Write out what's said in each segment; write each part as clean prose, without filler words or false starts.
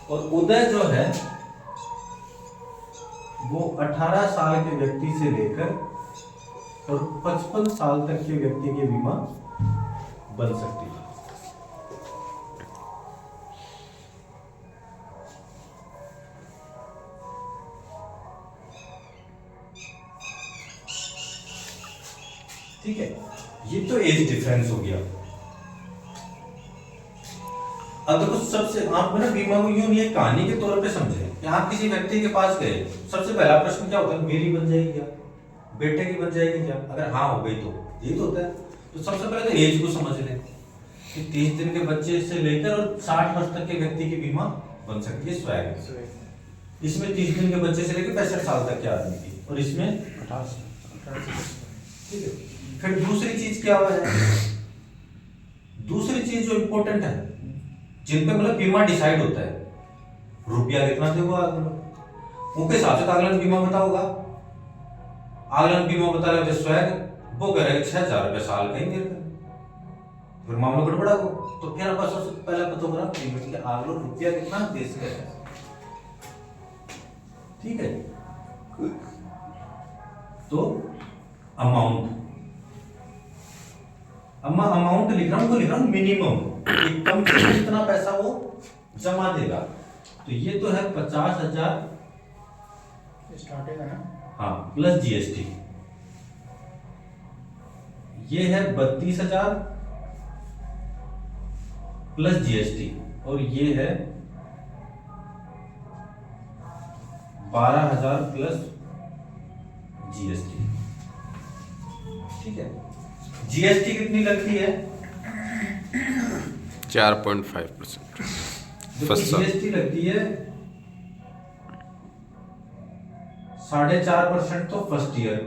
और उदय जो है वो 18 साल के व्यक्ति से लेकर और 55 साल तक के व्यक्ति के बीमा बन सकती है। ठीक है, ये तो एज डिफरेंस हो गया। अब देखो सबसे आप ना बीमा को यूं नहीं कहानी के तौर पे समझे कि आप किसी व्यक्ति के पास गए, सबसे पहला प्रश्न क्या होता है, मेरी बन जाएगी क्या, बेटे की बन जाएगी क्या, अगर हाँ हो गई तो यही तो होता है। तो सबसे पहले तो एज को समझ ले कि 30 दिन के बच्चे से लेकर और 60 वर्ष तक के व्यक्ति की बीमा बन सकती है स्वैग। इसमें 30 दिन के बच्चे से लेकर 65 साल तक के आदमी की, और इसमें 18। ठीक है, फिर दूसरी चीज क्या हुआ है, दूसरी चीज जो इंपॉर्टेंट है जिन पे मतलब बीमा डिसाइड होता है, रुपया कितना देगा उनके हिसाब से आगलन बीमा बताओगा। आगलन बीमा बता रहे थे स्वैग वो कह रहे 6000 रुपये साल का ही मेरे का, फिर मामला गड़बड़ा को। तो फिर अब सबसे पहले पता होगा पेमेंट के आगलन रुपया कितना दे सकते हैं। ठीक है, तो अमाउंट अमाउंट लिख रहा हूं तो लिख रहा हूं मिनिमम, कम से कम कितना पैसा वो जमा देगा। तो ये तो है 50,000 स्टार्टिंग है ना, हाँ, प्लस जीएसटी। ये है 32,000 प्लस जीएसटी, और ये है 12,000 प्लस जीएसटी। ठीक है, जीएसटी कितनी लगती है, 4.5%। जीएसटी लगती है 4.5% तो फर्स्ट ईयर,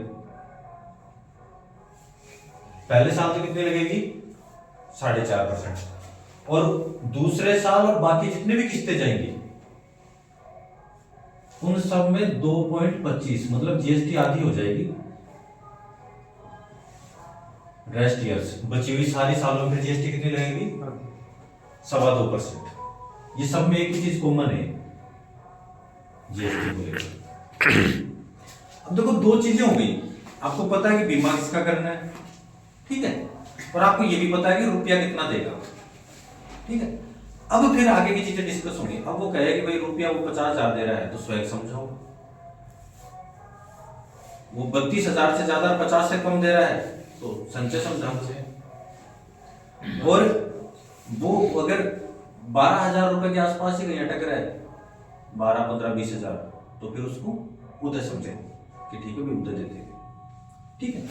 पहले साल तो कितनी लगेगी 4.5%, और दूसरे साल और बाकी जितने भी किस्तें जाएंगी उन सब में 2.25, मतलब जीएसटी आधी हो जाएगी रेस्ट ईयर्स, बची हुई सारी सालों में जीएसटी कितनी लगेगी 2.25%। ये सब में एक ही चीज कॉमन है, जीएसटी को लेकर। अब देखो दो चीजें हो गई, आपको पता है कि बीमा किसका करना है, ठीक है, और आपको ये भी पता है कि रुपया कितना देगा। ठीक है, अब फिर आगे की चीजें डिस्कस होंगी। अब वो कहे कि भाई रुपया वो 50,000 दे रहा है तो स्वैग समझाओ, वो 32,000 से ज्यादा 50 से कम दे रहा है तो संचय समझाओ, और वो अगर 12,000 रुपए के आसपास ही कहीं अटक रहा है, 12, 15, 20,000, तो फिर उसको उदय समझे कि ठीक है भाई उदय देते हैं। ठीक है,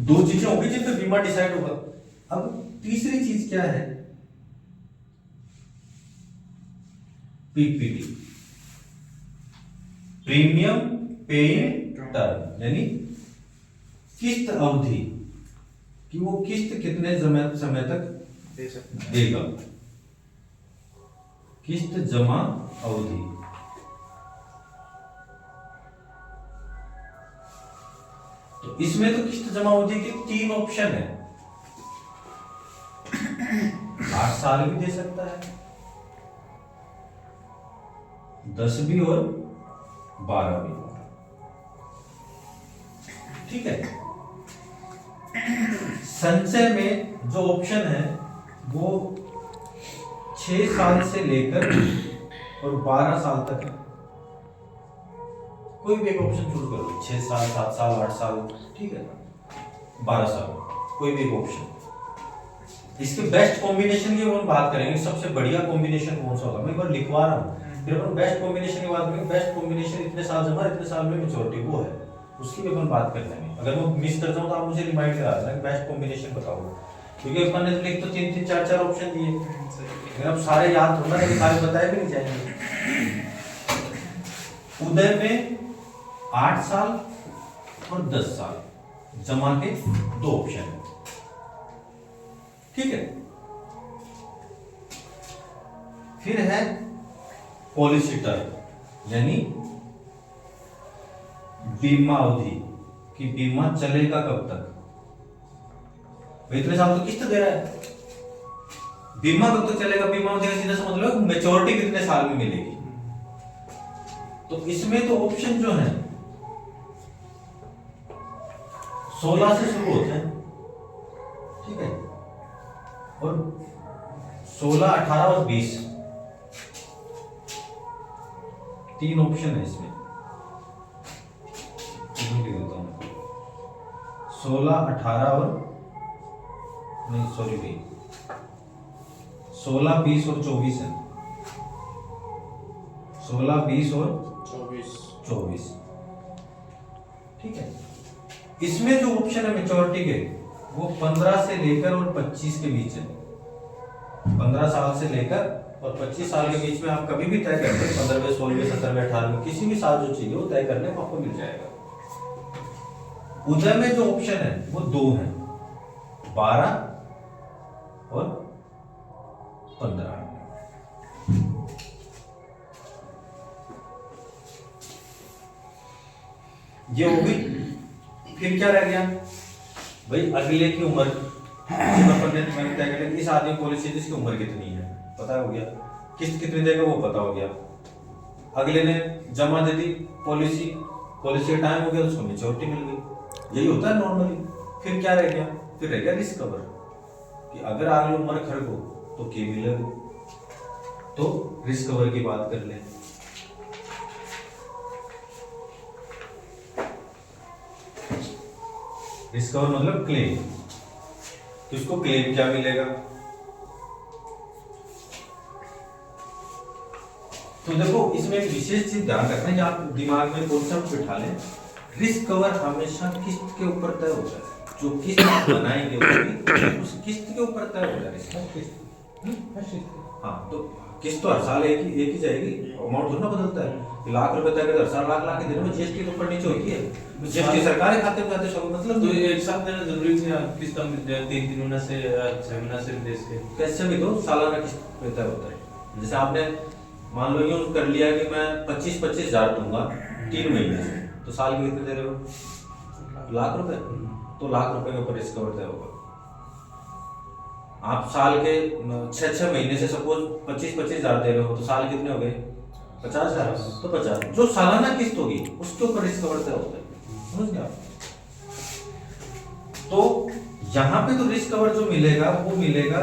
दो चीजें होगी जिन पे बीमा डिसाइड होगा। अब तीसरी चीज क्या है, पीपीटी, प्रीमियम पेइंग टर्म, यानी किस्त अवधि, कि वो किस्त कितने समय तक दे सकते हैं। देगा, किस्त जमा अवधि। तो इसमें तो किस्त जमा अवधि के 3 ऑप्शन है, 8 साल भी दे सकता है, 10 भी और 12 भी। ठीक है, संचय में जो ऑप्शन है वो 6 साल से लेकर और 12 साल तक है। कोई भी एक ऑप्शन चूज कर लो, 6 साल, 7 साल, 8 साल, ठीक है, 12 साल, कोई भी एक ऑप्शन। इसके बेस्ट कॉम्बिनेशन की हम बात करेंगे, सबसे बढ़िया कॉम्बिनेशन कौन सा होगा, मैं एक बार लिखवा रहा हूँ, फिर अपन बेस्ट कॉम्बिनेशन की बात करेंगे। बेस्ट कॉम्बिनेशन इतने साल जमा, इतने साल में मेच्योरिटी, वो है, उसकी भी अपन बात कर लेंगे। अगर मैं मिस कर जाऊं तो आप मुझे रिमाइंड करा देना कि बेस्ट कॉम्बिनेशन बताओ, क्योंकि अपन ने तो एक तो 3-3, 4-4 ऑप्शन दिए, लेकिन अब सारे याद थोड़ा है, सारे बताए भी नहीं जाएंगे। उदय में 8 साल और 10 साल जमा के 2 ऑप्शन है। ठीक है, फिर है पॉलिसी टर्म, यानी बीमा अवधि, कि बीमा चलेगा कब तक। इतने साल तो किस्त दे रहा है, बीमा कब तक चलेगा, बीमा में सीधा समझ लो मेच्योरिटी कितने साल में मिलेगी। तो इसमें तो ऑप्शन जो है 16 से शुरू होते हैं, ठीक है, और 16, 18 और 20 तीन ऑप्शन है इसमें। लिख देता हूं 16, 18 और नहीं सॉरी भाई 16, 20 और 24 है। 16, 20 और 24, ठीक है। इसमें जो ऑप्शन है मेच्योरिटी के वो 15 से लेकर और 25 के बीच है। 15 साल से लेकर और 25 साल के बीच में आप कभी भी तय करते हैं, 15वें, 16वें, 17वें, 18वें, किसी भी साल जो चाहिए वो तय करने को आपको मिल जाएगा। उदय में जो ऑप्शन है वो दो है, 12 और 15। ये हो गई। फिर क्या रह गया भाई, अगले की उम्र मैंने तय कर इस आदमी पॉलिसी इसकी उम्र कितनी है पता हो गया, किस्त कितनी देगा वो पता हो गया। अगले ने जमा दे दी पॉलिसी का टाइम हो गया, उसको मेच्योरिटी मिल गई। यही होता है नॉर्मली। फिर क्या रह गया, फिर रह गया रिस्क कवर कि अगर अगली उम्र खर्च हो तो क्या मिलेगा। तो रिस्क कवर की बात कर ले। रिस्क कवर मतलब क्लेम, तो इसको क्लेम क्या मिलेगा। तो देखो इसमें एक विशेष चीज ध्यान रखना है, आप दिमाग में कॉन्सेप्ट बिठा लें। रिस्क कवर हमेशा किस्त के ऊपर तय होता है, जो किस्त बनाएंगे उस किस्त के ऊपर तय होता है रिस्क। हाँ, तो किस्त तो हर साल एक ही जाएगी, अमाउंट थोड़ा बदलता है। लाख रुपए तक हर साल लाख के देने में जीएसटी तो ऊपर नीचे होती है, जीएसटी सरकारी खाते में जाते सब मतलब। तो एक साथ देना जरूरी नहीं है, किस्त हम 3 महीना से 6 महीना से दे सके। कैसे भी दो, सालाना किस्त तय होता है। जैसे आपने मान लो यूं कर लिया कि मैं 25-25 हजार दूंगा 3 महीने से, तो साल के कितने दे रहे हो, लाख रुपए। तो लाख रुपए के ऊपर रिस्क कवर तय होगा। आप साल के 6-6 महीने से सपोज 25-25 हजार दे रहे हो, तो साल कितने हो गए 50 हजार। तो 50 जो सालाना किस्त होगी उसके ऊपर रिस्क कवर तय होता है, समझ गए आप। तो यहां पे तो रिस्क कवर जो मिलेगा वो मिलेगा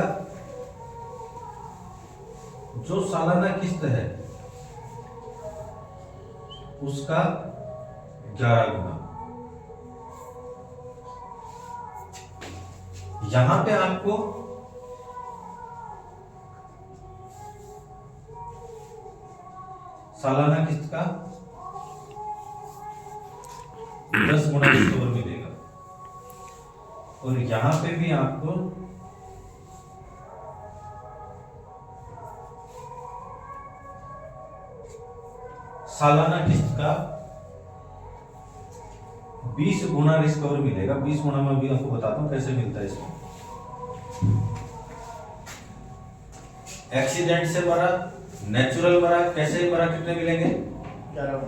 जो सालाना किस्त है उसका 11 गुना। यहां पे आपको सालाना किस्त का 10 गुना रिस्क कवर मिलेगा, और यहां पे भी आपको सालाना किस्त का 20 गुना रिस्क कवर मिलेगा। 20 गुना में भी आपको बताता हूं कैसे मिलता है इसमें। एक्सीडेंट से मरा, नेचुरल मरा, कैसे मरा, कितने मिलेंगे 11।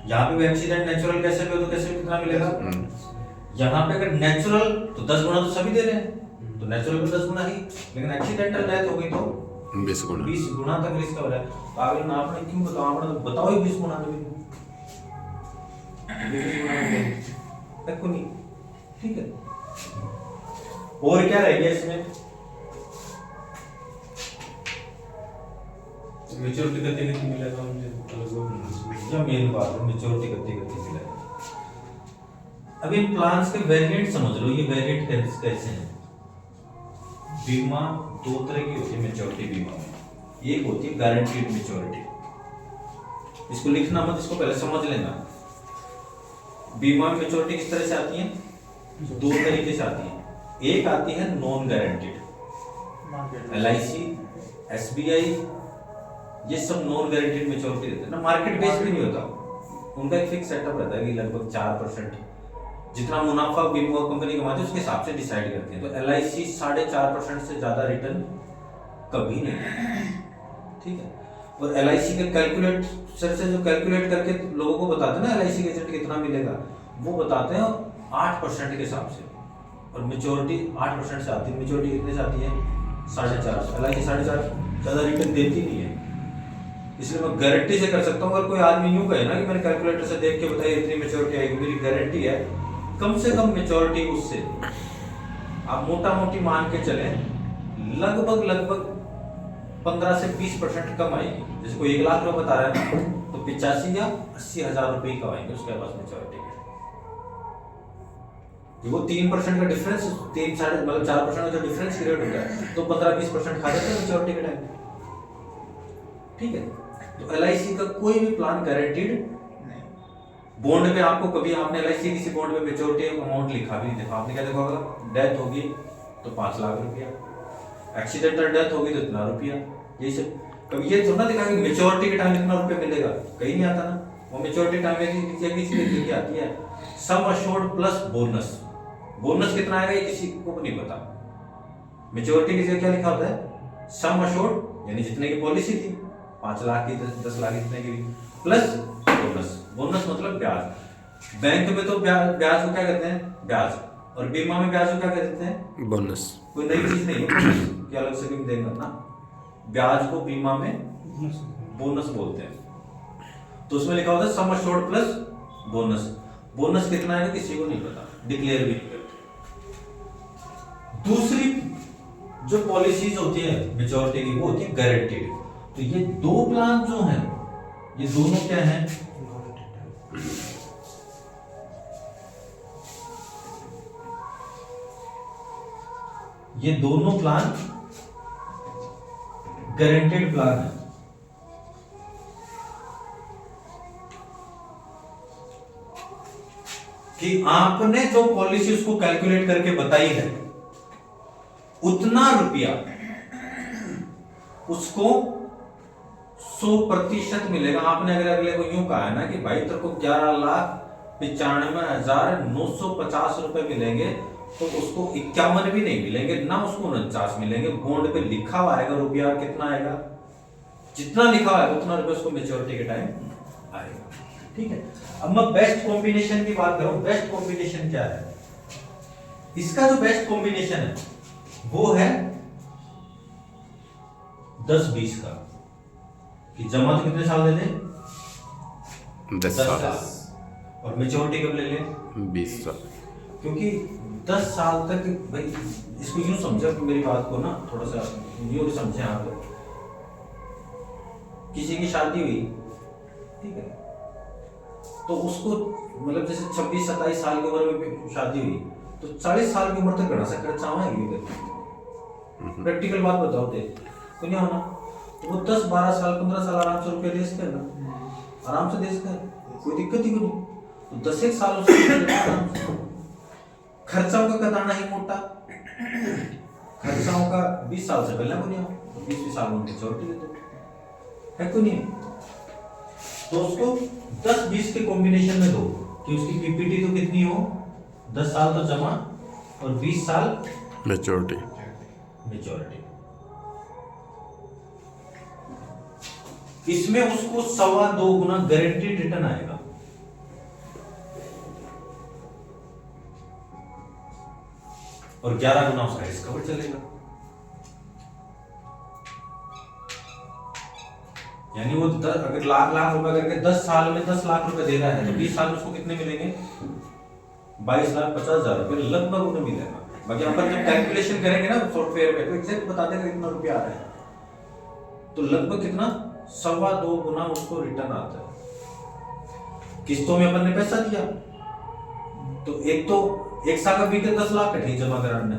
यहाँ पे भी एक्सीडेंट नेचुरल कैसे भी हो तो कैसे भी कितना मिलेगा। यहाँ पे अगर नेचुरल तो 10 गुना तो सभी दे रहे हैं, तो नेचुरल पे 10 गुना ही, लेकिन एक्सीडेंटल डेथ हो गई तो 20 गुना तक रिस्क कवर है। पागल ना आपने क्यों बताओ, आपने तो बताओ ही 20 गुना में तक नहीं, ठीक है। और क्या रह गया इसमें, मेच्योरिटी कितनी मिलेगा मुझे, क्या मेन बात है, मेच्योरिटी कितनी मिलेगा। अब इन प्लान्स के वेरिएंट समझ लो, ये वेरिएंट कैसे हैं। बीमा दो तरह की होती है मेच्योरिटी बीमा में, एक होती है गारंटीड मेच्योरिटी। इसको लिखना मत, इसको पहले समझ लेना। बीमा में मेच्योरिटी किस तरह से आती है, दो तरीके से आती है। एक आती है नॉन गारंटीड, LIC, SBI, ये सब नॉन गारंटीड मेच्योरिटी देते हैं ना, मार्केट बेस भी नहीं होता, उनका एक फिक्स सेटअप रहता है कि लगभग 4% जितना मुनाफा बीमा कंपनी कमाती है उसके हिसाब से डिसाइड करते हैं। तो LIC 4.5% से ज्यादा रिटर्न कभी नहीं, ठीक है। और LIC के कैलकुलेट सर से जो कैलकुलेट करके लोगों को बताते हैं ना LIC के एजेंट कितना मिलेगा, वो बताते हैं 8% के हिसाब से, और मेच्योरिटी 8% से आती है। मेच्योरिटी कितने से आती है 4.5, LIC 4.5 ज़्यादा रिटर्न देती नहीं है, इसलिए मैं गारंटी से कर सकता हूँ। अगर कोई आदमी यूँ कहे ना कि मैंने कैलकुलेटर से देख के बताइए इतनी मेच्योरिटी आएगी, मेरी गारंटी है कम से कम मेच्योरिटी उससे आप मोटा मोटी मान के चलें लगभग 15 से 20% कम आएगी। जैसे कोई 1 लाख रुपए बता रहा है ना, तो 85 या 80 हजार रुपए का आएंगे उसके पास मेच्योरिटी के। वो 3% का डिफरेंस, 4% का जो डिफरेंस क्रिएट होता है, तो 15-20% खा जाते हैं मेच्योरिटी के टाइम। ठीक है, तो LIC का कोई भी प्लान गारंटीड बॉन्ड में आपको कभी आपने LIC किसी बॉन्ड में मेच्योरिटी अमाउंट लिखा भी नहीं देखा। आपने क्या देखा होगा, डेथ होगी तो 5 लाख रुपया, एक्सीडेंटल डेथ होगी तो इतना रुपया, यही सब। कभी ये थोड़ा दिखा कि मेच्योरिटी के टाइम इतना रुपया मिलेगा, कहीं नहीं आता ना। वो मेच्योरिटी टाइम में किसी लिखी आती है sum assured plus bonus. Bonus कितना आएगा ये किसी को नहीं पता। मेच्योरिटी की जगह क्या लिखा होता है, सम अश्योर्ड यानी जितने की पॉलिसी थी 5 लाख की, 10 लाख इतने की, प्लस बोनस। बोनस मतलब ब्याज। बैंक में तो ब्याज को क्या कहते हैं, ब्याज, और बीमा में ब्याज को क्या कहते हैं, बोनस। कोई नई चीज नहीं है कि अलग से भी देंगे ना। ब्याज को बीमा में बोनस बोलते हैं। तो उसमें लिखा होता है sum assured plus bonus. Bonus कितना है किसी को नहीं पता, डिक्लेयर भी नहीं करते। दूसरी जो पॉलिसीज होती है मेच्योरिटी की वो होती है गारंटीड। तो ये 2 प्लान जो हैं ये दोनों क्या हैं, ये दोनों प्लान गारंटेड प्लान है। कि आपने जो पॉलिसी उसको कैलकुलेट करके बताई है उतना रुपया उसको 100% मिलेगा। आपने अगर अगले को यूं कहा है ना कि भाई तेरे को 11,95,950 रुपए मिलेंगे, तो उसको 51 भी नहीं मिलेंगे ना, उसको 49 मिलेंगे। बॉन्ड पे लिखा हुआ आएगा रुपया कितना आएगा, जितना लिखा हुआ है उतना रुपया उसको मेच्योरिटी के टाइम आएगा। ठीक है, अब मैं बेस्ट कॉम्बिनेशन की बात करूं। बेस्ट कॉम्बिनेशन क्या है, इसका जो बेस्ट कॉम्बिनेशन है वो है 10-20 का। कि जमा तो कितने साल दे दें, 10 साल, और मेच्योरिटी कब ले लें, 20 साल। क्योंकि 10 साल तक भाई इसको यूं समझो कि मेरी बात को ना थोड़ा सा यूं समझे आप। किसी की शादी हुई, ठीक है, तो उसको मतलब जैसे 26-27 साल की उम्र में शादी हुई, तो 40 साल की उम्र तक घना सा खर्चा आएगी। प्रैक्टिकल बात बताओ थे तो नहीं होना। तो वो 10-12 साल 15 साल आराम से रुपये दे सकते ना, आराम से दे सकते, कोई दिक्कत ही नहीं। तो 10 साल उसको खर्चाओं का कताना ही मोटा, खर्चाओं का 20 साल से पहले को नहीं हो, 20 साल में मेच्योरिटी दे दो, है को नहीं। तो उसको 10-20 के कॉम्बिनेशन में दो कि उसकी पीपीटी तो कितनी हो, 10 साल तो जमा और 20 साल मेच्योरिटी। इसमें उसको 2.25 गुना गारंटीड रिटर्न आएगा। और 11 गुना उसका रिस्क कवर चलेगा। यानी वो अगर लाख रुपए करके 10 साल में 10 लाख रुपए दे रहा है, तो 20 साल में उसको कितने मिलेंगे, 22,50,000 रुपए लगभग उन्हें मिलेगा। बाकी अपन जब कैलकुलेशन करेंगे ना सॉफ्टवेयर पे, तो एग्जैक्ट बता देगा कितना रुपया आ रहा है। तो लगभग कितना 2.25 गुना उसको रिटर्न आता है। किस्तों में अपन ने पैसा दिया, तो एक साल का बीते 10 लाख कटे जमा कराने,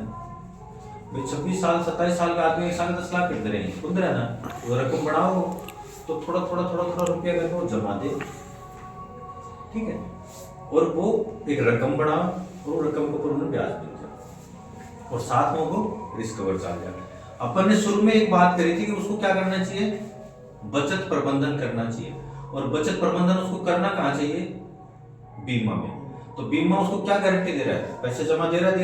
26 साल 27 साल का आदमी 1 साल का 10 लाख कट रहे हैं, खुद रहना। वो रकम बढ़ाओ तो थोड़ा रुपया करके वो जमा दे, ठीक है, और वो एक रकम बढ़ाओ और वो रकम के ऊपर उन्हें ब्याज मिल जाए, और साथ में वो रिस्क कवर चल जाए। अपन ने शुरू में एक बात करी थी कि उसको क्या करना चाहिए, बचत प्रबंधन करना चाहिए। और बचत प्रबंधन उसको करना कहाँ चाहिए, बीमा में। तो बीमा उसको क्या गारंटी दे रहा है, पैसे जमा दे रहा है,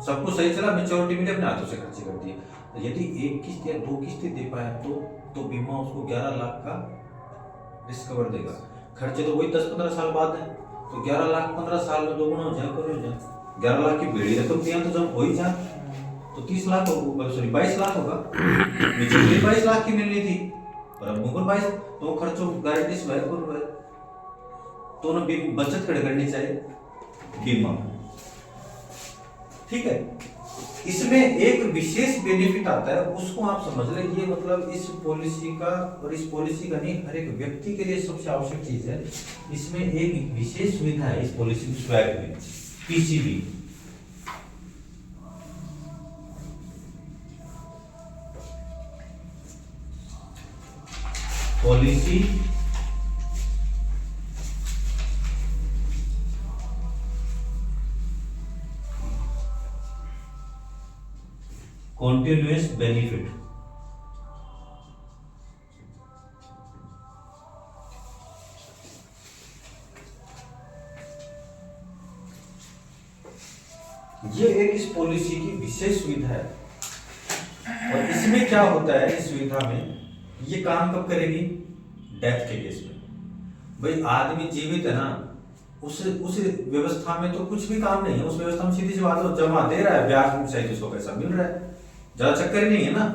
सब कुछ सही चला, मेच्योरिटी मिले, अपने हाथों से खर्चे कर दिए। तो यदि 1 किस्त या 2 किस्तें दे पाए तो बीमा उसको 11 लाख का रिस्क कवर देगा। खर्चे तो वही 10-15 साल बाद है, तो 11 लाख 15 साल में 2 गुना हो जाए, 11 लाख की बेड़ी रकम दिया तो जब हो ही जाए, तो तो 30 लाख सॉरी 22 लाख होगा। मेच्योरिटी 22 लाख की मिलनी थी और अब मुकुल 22 तो खर्चों गारंटी से भाई बोल रहे तो ना बचत करनी चाहिए बीमा। ठीक है, इसमें एक विशेष बेनिफिट आता है, उसको आप समझ लें। ये मतलब इस पॉलिसी का और इस पॉलिसी का नहीं, हर एक व्यक्ति के लिए सबसे आवश्यक चीज है। इसमें एक विशेष सुविधा है इस पॉलिसी स्वैग में, पीसीबी। Policy continuous benefit. ये एक इस पॉलिसी की विशेष सुविधा है। और इसमें क्या होता है, इस सुविधा में ये काम कब करेगी? डेथ के केस में। भाई आदमी जीवित है ना, उस व्यवस्था में तो कुछ भी काम नहीं है। उस व्यवस्था में सीधी सी बात है, जमा दे रहा है, ब्याज सहित उसको पैसा मिल रहा है, ज्यादा चक्कर ही नहीं है ना।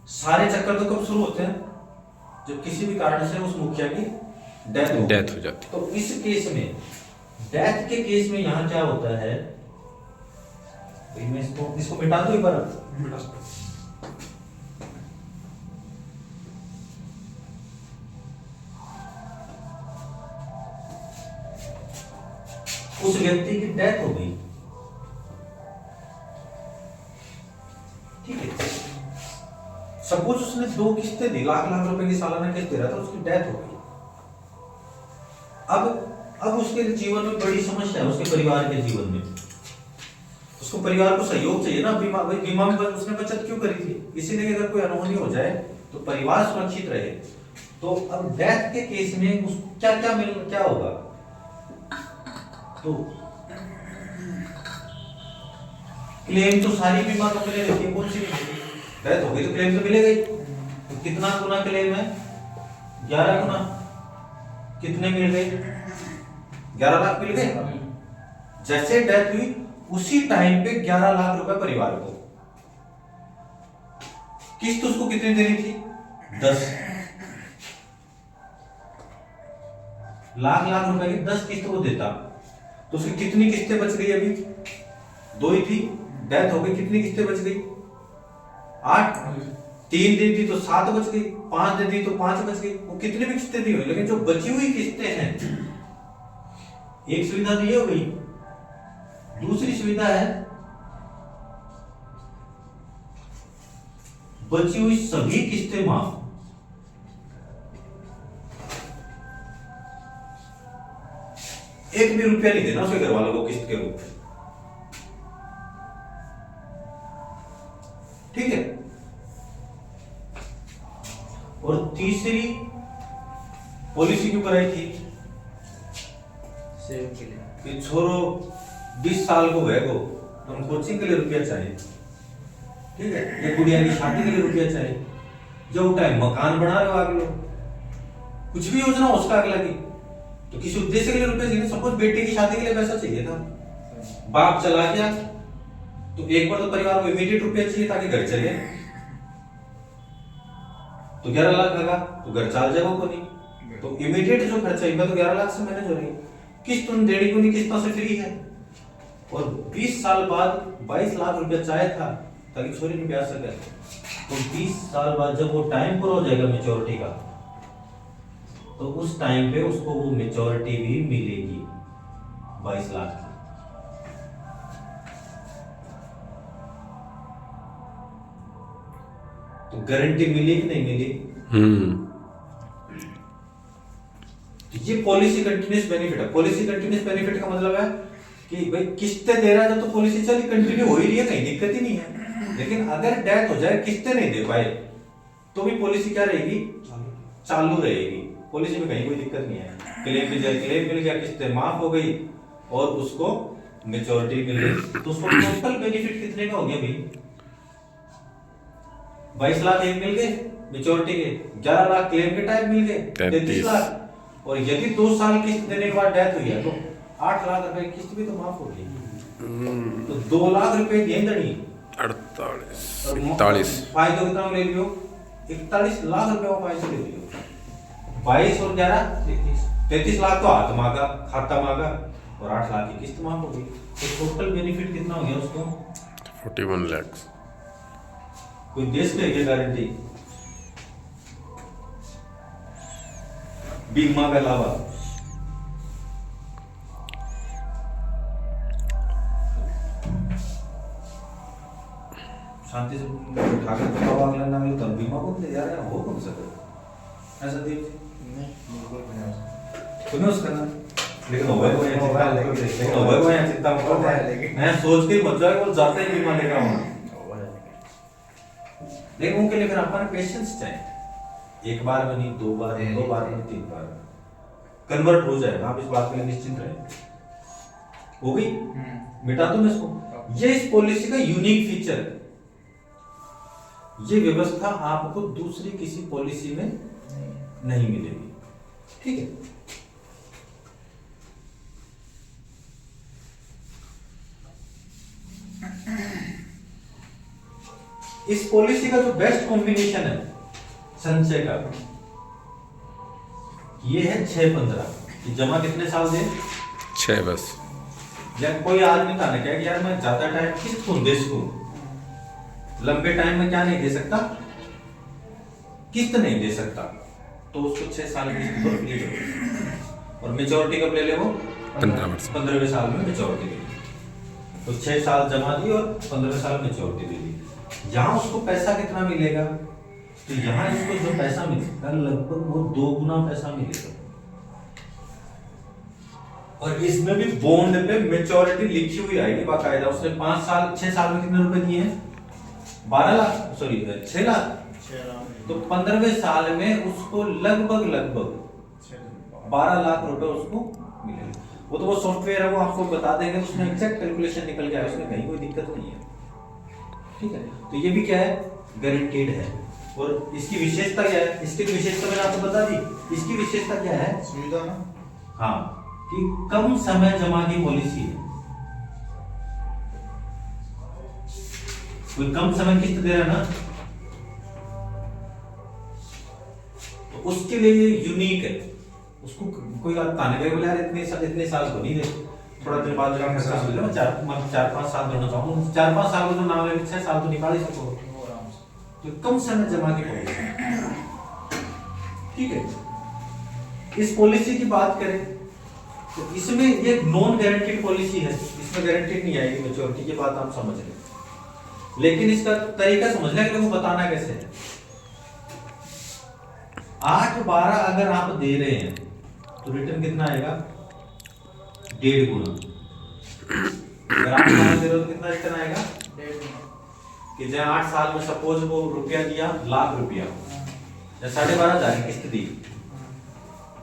सारे चक्कर तो कब शुरू होते हैं? जब किसी भी कारण से उस मुखिया की डेथ हो जाती। तो इस केस में, डेथ के केस में यहां क्या होता है, मैं इसको मिटा दो एक बार। उस व्यक्ति की डेथ हो गई, ठीक है, सपोज उसने 2 किस्तें दी, लाख लाख रुपए की सालाना किस्त दे रहा था, उसकी डेथ हो गई। अब उसके जीवन में बड़ी समस्या है, उसके परिवार के जीवन में। उसको परिवार को सहयोग चाहिए ना। बीमा में उसने बचत क्यों करी थी? इसीलिए अगर कोई अनहोनी हो जाए तो परिवार सुरक्षित रहे। तो अब डेथ के केस में उसको क्या होगा? तो क्लेम तो सारी बीमा कंपनी देती है, कौन सी डेथ हो गई तो क्लेम तो मिलेगा ही। तो कितना गुना क्लेम है? 11 गुना। कितने मिल गए? 11 लाख मिल गए। जैसे डेथ हुई उसी टाइम पे 11 लाख रुपए परिवार को। किस्त उसको कितनी देनी थी? 10 लाख रुपए की 10 किस्त वो देता। तो उसकी कितनी किस्तें बच गई? अभी 2 ही थी, डेथ हो गई, कितनी किस्तें बच गई? 8। 3 दे दी तो 7 बच गई, 5 दे दी तो 5 बच गई। वो कितनी भी किस्तें दी हुई, लेकिन जो बची हुई किस्तें हैं, एक सुविधा तो ये हो गई। दूसरी सुविधा है बची हुई सभी किस्तें माफ। एक भी रुपया नहीं देना उसके घर वालों को किस्त के रूप में, ठीक है। और तीसरी पॉलिसी क्यों कराई थी? सेव के लिए कि छोरो 20 साल को है को तो हम कोचिंग के लिए रुपया चाहिए, ठीक है, या गुड़िया की शादी के लिए रुपया चाहिए, जो टाइम मकान बना रहे हो आगे लोग, कुछ भी योजना हो उसका अगला की, तो किसी उद्देश्य के लिए रुपया चाहिए। सपोज बेटे की शादी के लिए पैसा चाहिए था, बाप चला गया तो एक बार तो परिवार को इमीडिएट रुपया चाहिए ताकि घर चले। तो 11 लाख लगा तो घर चल जाएगा को नहीं, तो इमीडिएट जो खर्चा है तो 11 लाख से मैनेज हो रही है। किस्त तुम देनी को नहीं, किस्तों से फ्री है। और 20 साल बाद 22 लाख रुपया चाहिए था ताकि छोरी में ब्याह सके। तो 20 साल बाद जब वो टाइम पूरा हो जाएगा मेच्योरिटी का, तो उस टाइम पे उसको वो मेच्योरिटी भी मिलेगी 22 लाख की। तो गारंटी मिली कि नहीं मिली? ये पॉलिसी कंटिन्यूअस बेनिफिट है। पॉलिसी कंटिन्यूअस बेनिफिट का मतलब है कि भाई किस्तें दे रहा है तो पॉलिसी चली कंटिन्यू हो ही रही है, कहीं दिक्कत ही नहीं है। लेकिन अगर डेथ हो जाए, किस्तें नहीं दे पाए, तो भी पॉलिसी क्या रहेगी? चालू रहेगी। पॉलिसी में कहीं कोई दिक्कत नहीं है। क्लेम मिल जाए, क्लेम मिल गया, किस्तें माफ हो गई और उसको मेच्योरिटी मिल गई, तो उसको टोटल बेनिफिट कितने का हो गया भाई? 22 लाख एक मिल गए मेच्योरिटी के, 11 लाख क्लेम के टाइम मिल गए, 33 लाख। और यदि 2 साल किस्त देने के बाद डेथ हुई है तो 8 लाख रुपए किस्त भी तो माफ हो गई। तो 2 लाख रुपए गेंदड़ी 48 और 41 फायदा कितना ले लियो, 41 लाख रुपए का फायदा ले लियो। 22 और 11 33 लाख तो हाथ मांगा, खाता मांगा, और 8 लाख की किस्त मांग होगी, तो टोटल बेनिफिट कितना हो गया उसको? 41 lakhs। कोई देश में है गारंटी बीमा के अलावा? शांति से उठाकर बताओ अगला नाम लो, तब बीमा को ले जा रहे हैं, हो कौन सा ऐसा देव जी? नहीं बिल्कुल नहीं। सुनो उसका ना, लेकिन होगा को यहाँ चिंता, लेकिन होगा को यहाँ चिंता मत होता है, लेकिन मैं सोच के ही मत जाए वो जाते ही बीमा लेकर आऊंगा। लेकिन उनके लिए फिर अपन पेशेंस चाहिए, एक बार में नहीं, 2 बार में, 2 बार में, 3 बार में कन्वर्ट हो जाएगा, आप इस बात के लिए निश्चिंत रहे। हो गई, मिटा दूं मैं इसको। ये इस पॉलिसी का यूनिक फीचर है, ये व्यवस्था आपको दूसरी किसी पॉलिसी में नहीं मिलेगी, ठीक है। इस पॉलिसी का जो बेस्ट कॉम्बिनेशन है संचय का, ये है 6-15 कि जमा कितने साल दे? 6 बस। या कोई आदमी का ना कहे कि यार मैं ज्यादा टाइम किस्त क्यों दे सकूं, लंबे टाइम में क्या नहीं दे सकता, किस्त नहीं दे सकता, तो उसको 6 साल की किस्त पर फ्री करो, और मेच्योरिटी कब ले ले वो? 15 वर्ष। 15वें साल में मेच्योरिटी दे दी, तो 6 साल जमा दी और 15वें साल मेच्योरिटी दे दी। यहाँ उसको पैसा कितना मिलेगा? तो यहाँ इसको जो पैसा मिलेगा लगभग वो 2 गुना पैसा मिलेगा, और इसमें भी बॉन्ड पे मेच्योरिटी लिखी हुई आएगी बाकायदा। उसने 5 साल 6 साल में कितने रुपए दिए हैं? 12 लाख, सॉरी 6 लाख। तो 15वें साल में उसको लगभग 12 लाख रुपए उसको मिलेंगे। वो तो वो सॉफ्टवेयर है, वो आपको बता देंगे, उसमें एग्जैक्ट कैलकुलेशन निकल गया, उसमें कहीं कोई दिक्कत नहीं है, ठीक है। तो ये भी क्या है? गारंटीड है। और इसकी विशेषता क्या है? इसकी विशेषता मैंने आपको बता दी, इसकी विशेषता क्या है? सुविधा ना, हाँ, कि कम समय जमा की पॉलिसी है। कोई कम समय किस्त दे रहा है ना, तो उसके लिए ये यूनिक है। उसको कोई ताने के बोले यार इतने साल को नहीं दे, थोड़ा दिन बाद जब पैसा मिले मैं 4-5 साल देना चाहूँ, 4-5 साल को जो नाम है 6 साल तो निकाल ही सको, तो कम समय जमा की पॉलिसी, ठीक है। इस पॉलिसी की बात करें तो इसमें ये नॉन गारंटीड पॉलिसी है, इसमें गारंटीड नहीं आएगी मेच्योरिटी की बात आप समझ लें, लेकिन इसका तरीका समझ लें कि वो बताना कैसे है। 8-12 अगर आप दे रहे हैं तो रिटर्न कितना आएगा? 1.5 गुना। अगर आप 12 दे रहे हो तो कितना रिटर्न आएगा? 1.5 गुना। कि जहाँ 8 साल में सपोज वो रुपया दिया, लाख रुपया, या 12,500 की किस्त दी,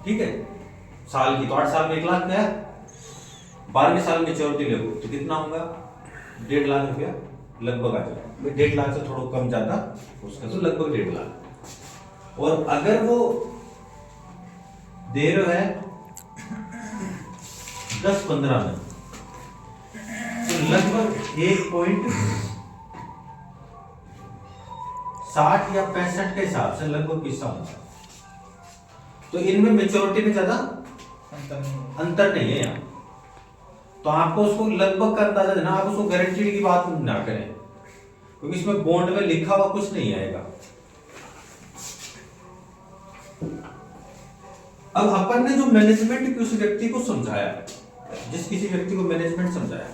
ठीक है, साल की, तो 8 साल में 1 लाख गया। 12वें साल मेच्योरिटी ले तो कितना होगा? 1.5 लाख रुपया लगभग आ जाएगा। 1.5 लाख से थोड़ा कम ज्यादा उसका तो लगभग 1.5 लाख। और अगर वो दे रहे है 10-15 में, तो लगभग 1.60 या 65 के हिसाब से लगभग पैसा होगा। तो इनमें मेच्योरिटी में ज्यादा अंतर नहीं है यहाँ, तो आपको उसको लगभग का अंदाजा देना, आप उसको गारंटीड की बात ना करें, क्योंकि इसमें बॉन्ड में लिखा हुआ कुछ नहीं आएगा। अब अपन ने जो मैनेजमेंट उस व्यक्ति को समझाया, जिस किसी व्यक्ति को मैनेजमेंट समझाया,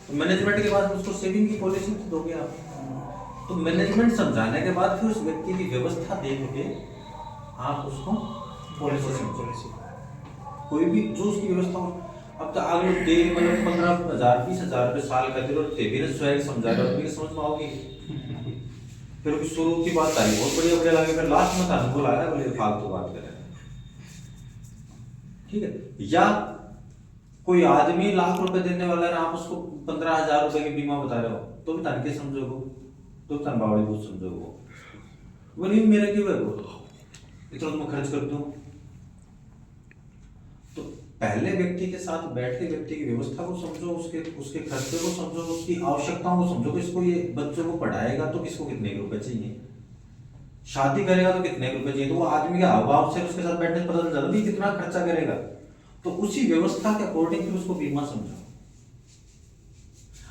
तो मैनेजमेंट के बाद उसको सेविंग की पॉलिसी दोगे आप, तो मैनेजमेंट समझाने के बाद फिर उस व्यक्ति की व्यवस्था देख के आप उसको पॉलिसी समझो, कोई भी जो उसकी व्यवस्था हो। अब तो आगे दे मतलब 15,000-20,000 रुपए साल का दे रहे हो, भी स्वयं समझा रहे हो, समझ में आओगी। फिर शुरू की बात आई, बहुत बढ़िया बढ़िया लगे, फिर लास्ट में था बोला है बोले फालतू बात कर रहे हैं, ठीक है। या कोई आदमी लाख रुपए देने वाला है, आप उसको 15,000 रुपए की बीमा बता रहे हो, तो भी तन के समझोगे, तो तन बावड़ी बहुत समझोगे, वो नहीं मेरा क्यों है, वो इतना तो मैं खर्च कर दूं। तो पहले व्यक्ति के साथ बैठ के व्यक्ति की व्यवस्था को समझो, उसके उसके खर्चे को समझो, उसकी आवश्यकताओं को समझो कि इसको ये बच्चों को पढ़ाएगा तो किसको कितने रुपए चाहिए, शादी करेगा तो कितने रुपए चाहिए, तो वो आदमी के हाव भाव से उसके साथ बैठने से पता चल जाता है कितना खर्चा करेगा। तो उसी व्यवस्था के अकॉर्डिंग उसको बीमा समझो।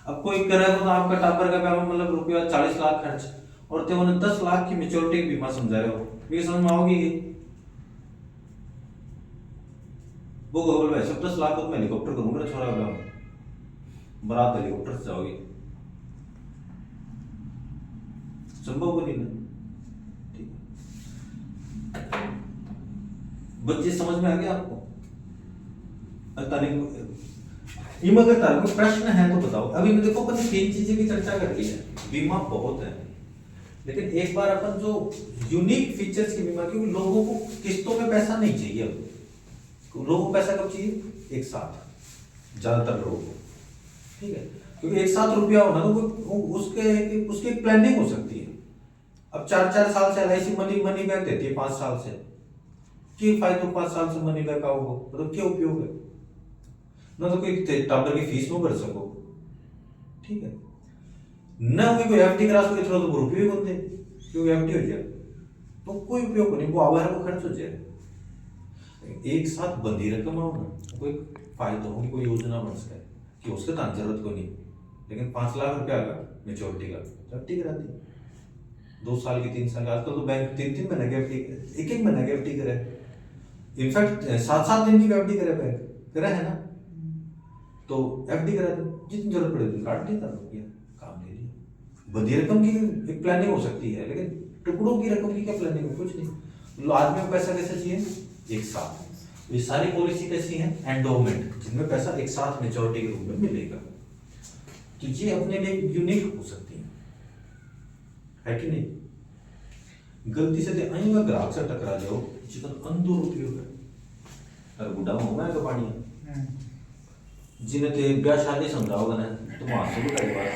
अब कोई करेगा तो आपका टापर का पैसा मतलब रुपया 40 लाख खर्च और ते उन्हें 10 लाख की मेच्योरिटी की बीमा समझा रहे हो, ये समझ में आओगी कि वो गोगल भाई सब 10 लाख तो मैं हेलीकॉप्टर करूंगा छोरा का बारात हेलीकॉप्टर से जाओगी, संभव को नहीं ना। बच्चे समझ में आ गया आपको? इम अगर तार को प्रश्न है तो बताओ। अभी मैं देखो अपन 3 चीजें की चर्चा कर ली है, बीमा बहुत है, लेकिन एक बार अपन जो यूनिक फीचर्स की बीमा, क्योंकि लोगों को किस्तों में पैसा नहीं चाहिए, अब लोगों को पैसा कब चाहिए? एक साथ, ज्यादातर लोगों को, ठीक है, क्योंकि एक साथ रुपया होना तो उसके उसकी एक प्लानिंग हो सकती है। अब 4-4 साल से LIC मनी बैक देती है, 5 साल से, क्या फायदा 5 साल से मनी बैक आओ, मतलब क्या उपयोग है? ना तो कोई टाबर की फीस में भर सको, ठीक है, ना कोई FD करा सको, इतना तो रुपये भी बनते, क्योंकि FD हो जाए तो कोई उपयोग नहीं, वो आवार को खर्च हो जाए। एक साथ बंदी रकम आओ ना, कोई फायदा हो, कोई योजना बन सके कि उसके तो जरूरत को नहीं, लेकिन 5 लाख रुपया का मेच्योरिटी का FD करा दी, 2 साल की 3 साल, आजकल तो बैंक 3-3 महीने की FD, 1-1 महीने की FD करे, इनफैक्ट 7-7 दिन की FD करे, बैंक करे है ना, तो FD करा दी, जितनी जरूरत पड़े उतनी काट दी, काम ले लिया। बंदी रकम की एक प्लानिंग हो सकती है, लेकिन टुकड़ों की रकम की क्या प्लानिंग है? कुछ नहीं। आदमी को पैसा कैसे चाहिए? एक साथ। ये सारी पॉलिसी कैसी है? एंडोमेंट, जिनमें पैसा एक साथ मेच्योरिटी के रूप में मिलेगा, तो ये अपने लिए यूनिक हो सकती है कि नहीं? गलती से आएगा ग्राहक से टकरा जाओ, जितना अंधो उपयोग है, अगर बुढ़ा होगा तो पानी जिन्हें ते ब्याह शादी समझाओगे ना, तुम आंसू बताइए बात